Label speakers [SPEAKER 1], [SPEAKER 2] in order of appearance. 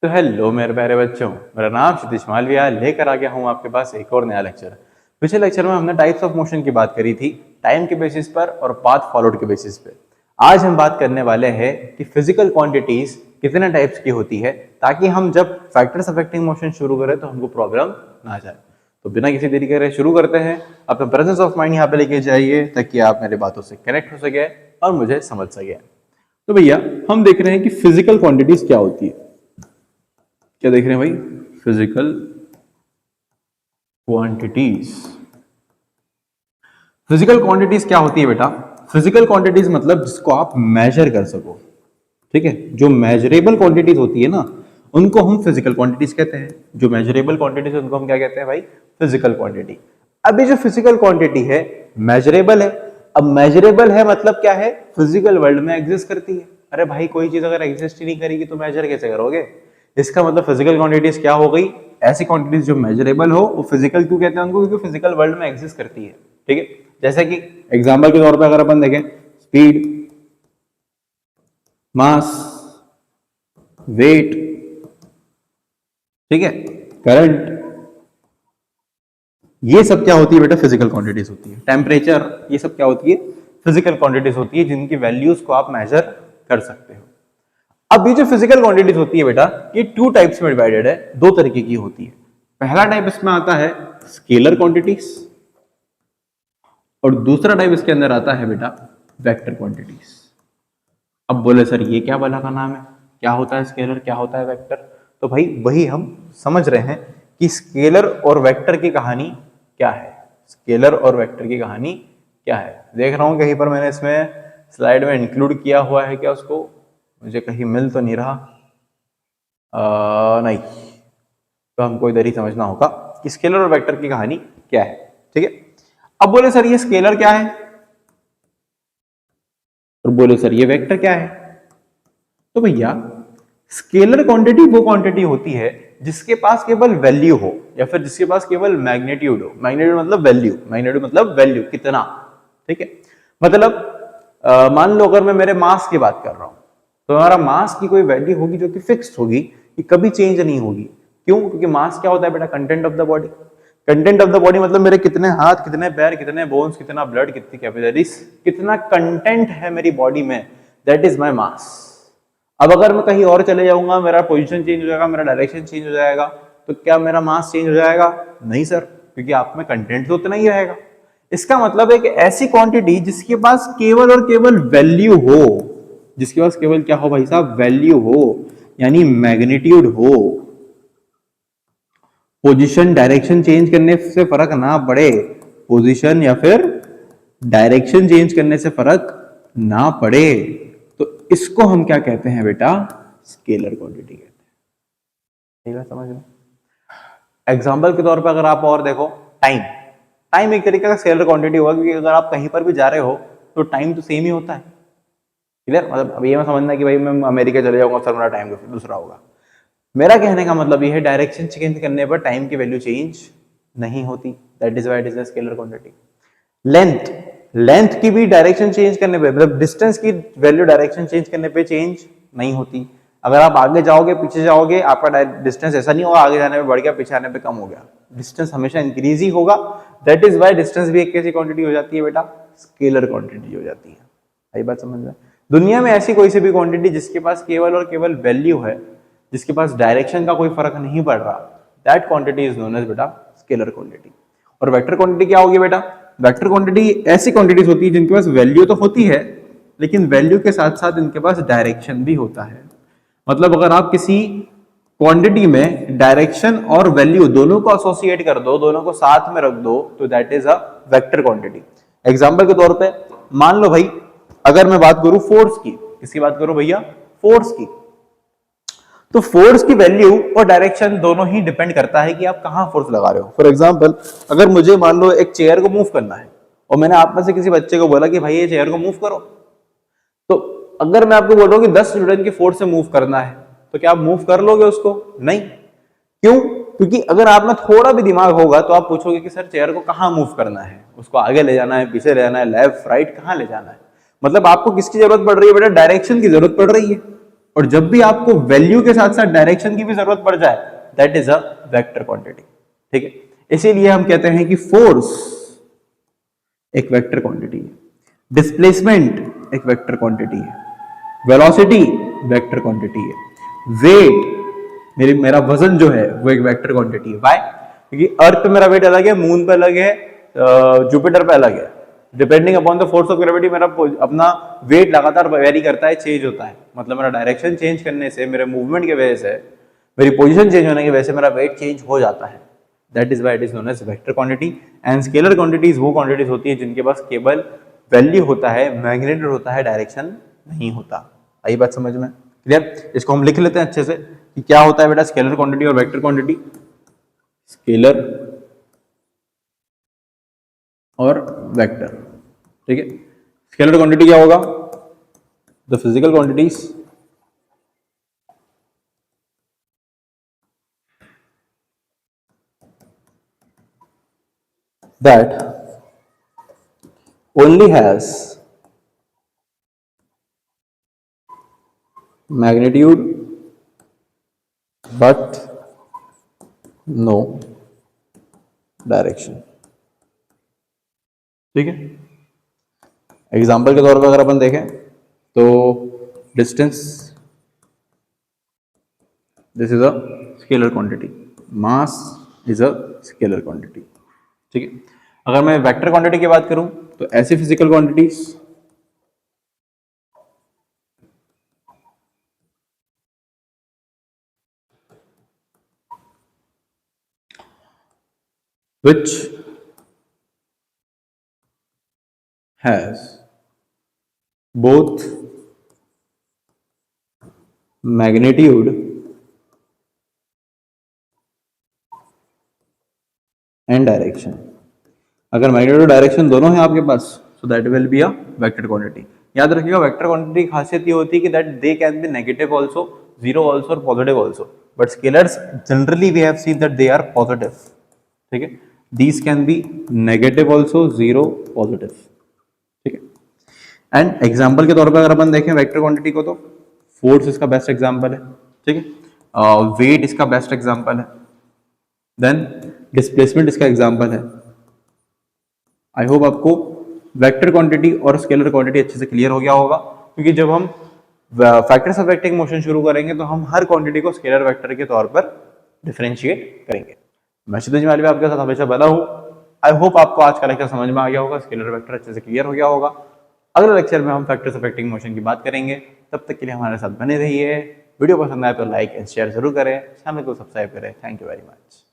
[SPEAKER 1] तो हेलो मेरे प्यारे बच्चों, मेरा नाम क्षितिज मालविया, लेकर आ गया हूँ आपके पास एक और नया लेक्चर। पिछले लेक्चर में हमने टाइप्स ऑफ मोशन की बात करी थी, टाइम के बेसिस पर और पाथ फॉलोड के बेसिस पे। आज हम बात करने वाले हैं कि फिजिकल क्वांटिटीज कितने टाइप्स की होती है, ताकि हम जब फैक्टर्स अफेक्टिंग मोशन शुरू करें तो हमको प्रॉब्लम ना जाए। तो बिना किसी देरी करे शुरू करते हैं। अपना प्रेजेंस ऑफ माइंड यहाँ पे लेके जाइए ताकि आप मेरी बातों से कनेक्ट हो सके और मुझे समझ सके। तो भैया हम देख रहे हैं कि फिजिकल क्वांटिटीज क्या होती है। क्या देख रहे हैं भाई? Physical quantities. फिजिकल क्वांटिटीज क्या होती है बेटा? फिजिकल क्वांटिटीज मतलब जिसको आप मेजर कर सको, ठीक है। जो मेजरेबल क्वांटिटीज होती है ना, उनको हम फिजिकल क्वांटिटीज कहते हैं। जो मेजरेबल क्वांटिटीज उनको हम क्या कहते हैं भाई? Physical quantity. अब ये जो फिजिकल क्वांटिटी है मेजरेबल है। अब मेजरेबल है मतलब क्या है? फिजिकल वर्ल्ड में एग्जिस्ट करती है। अरे भाई कोई चीज अगर एग्जिस्ट ही नहीं करेगी तो मेजर कैसे करोगे? इसका मतलब फिजिकल क्वांटिटीज क्या हो गई? ऐसी क्वांटिटीज जो मेजरेबल हो। वो फिजिकल क्यों कहते हैं उनको? क्योंकि फिजिकल वर्ल्ड में एग्जिस्ट करती है, ठीक है। जैसे कि एग्जांपल के तौर पे अगर अपन देखें, स्पीड, मास, वेट, ठीक है, करंट, ये सब क्या होती है बेटा? फिजिकल क्वांटिटीज होती है। टेम्परेचर, ये सब क्या होती है? फिजिकल क्वांटिटीज होती है, जिनकी वैल्यूज को आप मेजर कर सकते हो। अब ये जो फिजिकल क्वांटिटीज होती है बेटा, ये टू टाइप्स में डिवाइडेड है, दो तरीके की होती है। पहला टाइप इसमें आता है स्केलर क्वांटिटीज, और दूसरा टाइप इसके अंदर आता है बेटा वेक्टर क्वांटिटीज। अब बोले सर ये क्या भला का नाम है? क्या होता है स्केलर, क्या होता है वेक्टर? तो भाई वही हम समझ रहे हैं कि स्केलर और वेक्टर की कहानी क्या है। स्केलर और वेक्टर की कहानी क्या है? देख रहा हूं कहीं पर मैंने इसमें स्लाइड में इंक्लूड किया हुआ है क्या उसको? मुझे कहीं मिल तो नहीं रहा। नहीं, तो हमको इधर ही समझना होगा कि स्केलर और वेक्टर की कहानी क्या है, ठीक है। अब बोले सर ये स्केलर क्या है, और बोले सर ये वेक्टर क्या है। तो भैया स्केलर क्वांटिटी वो क्वांटिटी होती है जिसके पास केवल वैल्यू हो, या फिर जिसके पास केवल मैग्नीट्यूड हो। मैग्नीट्यूड मतलब वैल्यू, मैग्नीट्यूड मतलब वैल्यू, कितना, ठीक है। मतलब मान लो अगर मैं मेरे मास की बात कर रहा हूं, तो हमारा मास की कोई वैल्यू होगी जो कि फिक्स्ड होगी, कि कभी चेंज नहीं होगी। क्यों? क्योंकि मास क्या होता है बेटा? Content of the body. Content of the body मतलब मेरे कितने हाथ, कितने पैर, कितने बोन्स, कितना ब्लड, कितनी कैपिलरीज, कितना कंटेंट है मेरी बॉडी में, दैट इज माय मास। अब अगर मैं कहीं और चले जाऊंगा, मेरा पोजीशन चेंज हो जाएगा, मेरा डायरेक्शन चेंज हो जाएगा, तो क्या मेरा मास चेंज हो जाएगा? नहीं सर, क्योंकि आप में कंटेंट तो उतना ही रहेगा। इसका मतलब है कि ऐसी क्वांटिटी जिसके पास केवल और केवल वैल्यू हो, जिसके पास केवल क्या हो भाई साहब? वैल्यू हो, यानी मैग्नीट्यूड हो। पोजीशन डायरेक्शन चेंज करने से फर्क ना पड़े, पोजीशन या फिर डायरेक्शन चेंज करने से फर्क ना पड़े, तो इसको हम क्या कहते हैं बेटा? स्केलर क्वांटिटी कहते हैं। समझ में? एग्जाम्पल के तौर पर अगर आप और देखो, टाइम। टाइम एक तरीके का स्केलर क्वांटिटी होगा, क्योंकि अगर आप कहीं पर भी जा रहे हो तो टाइम तो सेम ही होता है। क्लियर? मतलब अब ये मैं समझना कि भाई मैं अमेरिका चले जाऊंगा सर, मेरा टाइम दूसरा होगा। मेरा कहने का मतलब ये है डायरेक्शन चेंज करने पर टाइम की वैल्यू चेंज नहीं होती, that is why it is a scalar quantity. Length, length की भी डायरेक्शन चेंज करने पे, मतलब डिस्टेंस की वैल्यू डायरेक्शन चेंज करने पे चेंज नहीं होती। अगर आप आगे जाओगे पीछे जाओगे, आपका डिस्टेंस ऐसा नहीं होगा आगे जाने में बढ़ गया पीछे आने पे कम हो गया, डिस्टेंस हमेशा इंक्रीज ही होगा। दैट इज व्हाई डिस्टेंस भी एक कैसी क्वांटिटी हो जाती है बेटा? स्केलर क्वांटिटी हो जाती है। सही बात समझ में? दुनिया में ऐसी कोई सी भी क्वांटिटी जिसके पास केवल और केवल वैल्यू है, जिसके पास डायरेक्शन का कोई फर्क नहीं पड़ रहा, that quantity is known as बेटा स्केलर क्वांटिटी। और वेक्टर क्वांटिटी क्या होगी बेटा? वेक्टर क्वांटिटी ऐसी क्वांटिटीज होती है जिनके पास वैल्यू तो होती है, लेकिन वैल्यू के साथ साथ इनके पास डायरेक्शन भी होता है। मतलब अगर आप किसी क्वांटिटी में डायरेक्शन और वैल्यू दोनों को एसोसिएट कर दो, दोनों को साथ में रख दो, तो that is a vector quantity. Example के तौर पे मान लो भाई, अगर मैं बात करूं फोर्स की, किसकी बात करूं भैया? फोर्स की। तो फोर्स की वैल्यू और डायरेक्शन दोनों ही डिपेंड करता है कि आप कहां फोर्स लगा रहे हो। फॉर एग्जांपल, अगर मुझे मान लो एक चेयर को मूव करना है, और मैंने आप में से किसी बच्चे को बोला कि भाई ये चेयर को मूव करो, तो अगर मैं आपको बोल रहा हूं कि 10 न्यूटन की फोर्स से मूव करना है, तो क्या आप मूव कर लोगे उसको? नहीं। क्यों? क्योंकि अगर आप में थोड़ा भी दिमाग होगा तो आप पूछोगे कि सर चेयर को कहां मूव करना है, उसको आगे ले जाना है, पीछे ले जाना है, लेफ्ट राइट, कहां ले जाना है? मतलब आपको किसकी जरूरत पड़ रही है बेटा? डायरेक्शन की जरूरत पड़ रही है। और जब भी आपको वैल्यू के साथ साथ डायरेक्शन की भी जरूरत पड़ जाए, that is a vector quantity. ठीक है, इसीलिए हम कहते हैं कि फोर्स एक वेक्टर क्वांटिटी है, डिस्प्लेसमेंट एक वेक्टर क्वांटिटी है, वेलोसिटी वेक्टर क्वांटिटी है, वेट मेरा वजन जो है वो एक वेक्टर क्वांटिटी है। व्हाई? क्योंकि अर्थ पे मेरा वेट अलग है, मून पे अलग है, जुपिटर पे अलग है। Depending upon the force of gravity मेरा अपना वेट लगातार वेरी करता है, चेंज होता है। मतलब मेरा डायरेक्शन चेंज करने से, मेरे मूवमेंट की वजह से, मेरी पोजीशन चेंज होने की वजह से मेरा वेट चेंज हो जाता है। That is why it is known as vector quantity. And scalar quantities वो क्वांटिटीज होती है जिनके पास केवल वैल्यू होता है, मैग्नीट्यूड होता है, डायरेक्शन नहीं होता। आई बात समझ में? क्लियर? इसको हम लिख लेते हैं अच्छे से कि क्या होता है बेटा स्केलर क्वांटिटी और वेक्टर क्वांटिटी। स्केलर और वेक्टर। ठीक है, स्केलर क्वांटिटी क्या होगा? The physical quantities that only has magnitude but no direction। ठीक है, एग्जाम्पल के तौर पर अगर अपन देखें तो distance, this is a scalar quantity, mass is a scalar quantity. ठीक है, अगर मैं वेक्टर क्वांटिटी की बात करूं तो ऐसी physical quantities which has both magnitude and direction। अगर मैग्नीट्यूड डायरेक्शन दोनों है आपके पास, so that will be a vector quantity. याद रखिएगा वेक्टर क्वांटिटी की खासियत ये होती है कि that they can be negative also, zero also और positive also, but scalars generally we have seen that they are positive. ठीक है, these can be negative also, zero, positive. ठीक है, एंड एग्जांपल के तौर पर अगर अपन देखें वेक्टर क्वांटिटी को तो फोर्स इसका बेस्ट एग्जांपल है। ठीक है, वेट इसका बेस्ट एग्जांपल है, देन डिस्प्लेसमेंट इसका एग्जांपल है। आई होप आपको वेक्टर क्वांटिटी और स्केलर क्वांटिटी अच्छे से क्लियर हो गया होगा, क्योंकि जब हम फैक्टर्स अफेक्टिंग मोशन शुरू करेंगे तो हम हर क्वांटिटी को स्केलर वेक्टर के तौर पर डिफरेंशिएट करेंगे। मैं क्षितिज मालवी आपके साथ हमेशा बना हूं। आई होप आपको आज का लेक्चर समझ में आ गया होगा, स्केलर वेक्टर अच्छे से क्लियर हो गया होगा। अगले लेक्चर में हम फैक्टर्स अफेक्टिंग मोशन की बात करेंगे। तब तक के लिए हमारे साथ बने रहिए। वीडियो पसंद आए तो लाइक एंड शेयर जरूर करें, चैनल को सब्सक्राइब करें। Thank you very much.